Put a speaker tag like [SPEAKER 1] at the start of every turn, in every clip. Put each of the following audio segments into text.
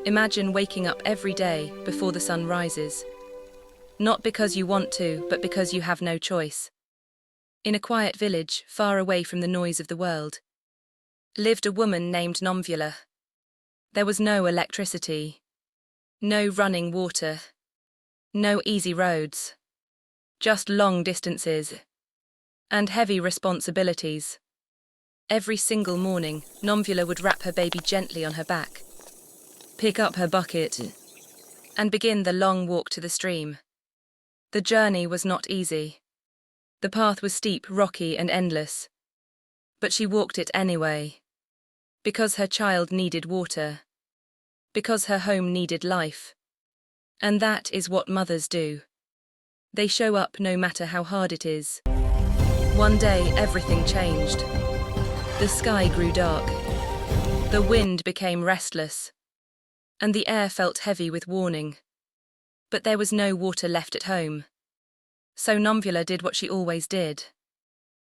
[SPEAKER 1] Imagine waking up every day before the sun rises. Not because you want to, but because you have no choice. In a quiet village, far away from the noise of the world, lived a woman named Nomvula. There was no electricity, no running water, no easy roads, just long distances and heavy responsibilities. Every single morning, Nomvula would wrap her baby gently on her back, pick up her bucket, and begin the long walk to the stream. The journey was not easy. The path was steep, rocky, and endless. But she walked it anyway. Because her child needed water. Because her home needed life. And that is what mothers do. They show up no matter how hard it is. One day, everything changed. The sky grew dark. The wind became restless. And the air felt heavy with warning. But there was no water left at home. So Nomvula did what she always did.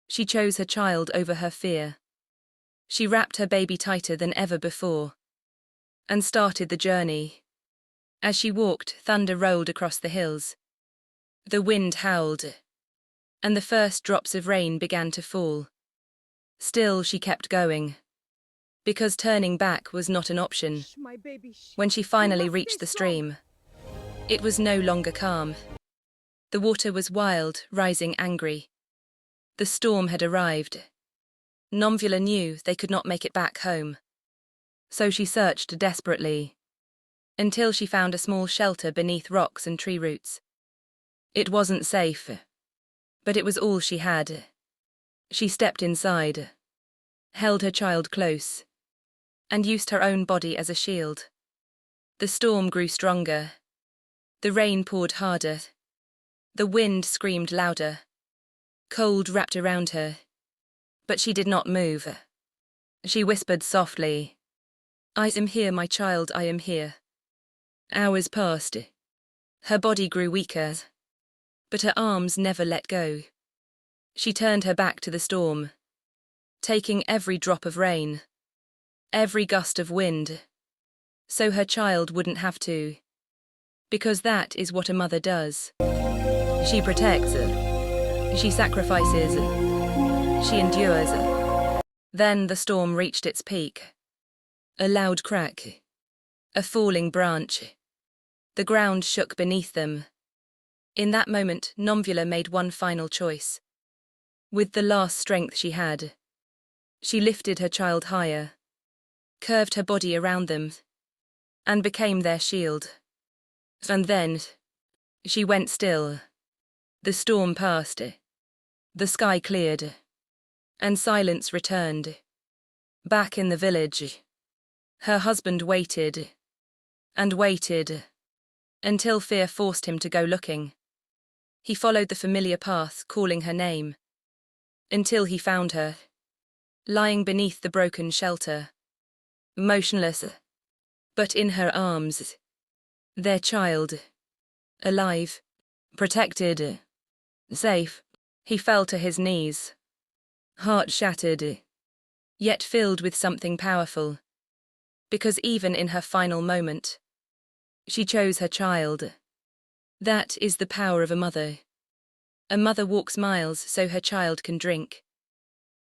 [SPEAKER 1] She chose her child over her fear. She wrapped her baby tighter than ever before. And started the journey. As she walked, thunder rolled across the hills. The wind howled. And the first drops of rain began to fall. Still she kept going. Because turning back was not an option. When she finally reached the stream, it was no longer calm. The water was wild, rising angry. The storm had arrived. Nomvula knew they could not make it back home. So she searched desperately, until she found a small shelter beneath rocks and tree roots. It wasn't safe, but it was all she had. She stepped inside, held her child close, and used her own body as a shield. The storm grew stronger. The rain poured harder. The wind screamed louder. Cold wrapped around her. But she did not move. She whispered softly, "I am here, my child, I am here." Hours passed. Her body grew weaker. But her arms never let go. She turned her back to the storm, taking every drop of rain, every gust of wind, so her child wouldn't have to. Because that is what a mother does. She protects, she sacrifices, she endures. Then the storm reached its peak. A loud crack, a falling branch. The ground shook beneath them. In that moment, Nomvula made one final choice. With the last strength she had, she lifted her child higher, curved her body around them, and became their shield. And then, she went still. The storm passed. The sky cleared. And silence returned. Back in the village, her husband waited, and waited, until fear forced him to go looking. He followed the familiar path, calling her name, until he found her, lying beneath the broken shelter, motionless, but in her arms, their child, alive, protected, safe. He fell to his knees, heart shattered, yet filled with something powerful, because even in her final moment, she chose her child. That is the power of a mother. A mother walks miles so her child can drink.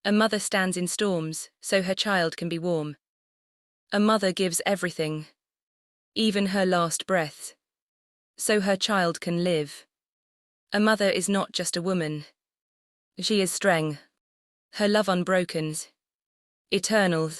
[SPEAKER 1] A mother stands in storms so her child can be warm. A mother gives everything, even her last breath, so her child can live. A mother is not just a woman. She is strength, her love unbroken, eternal.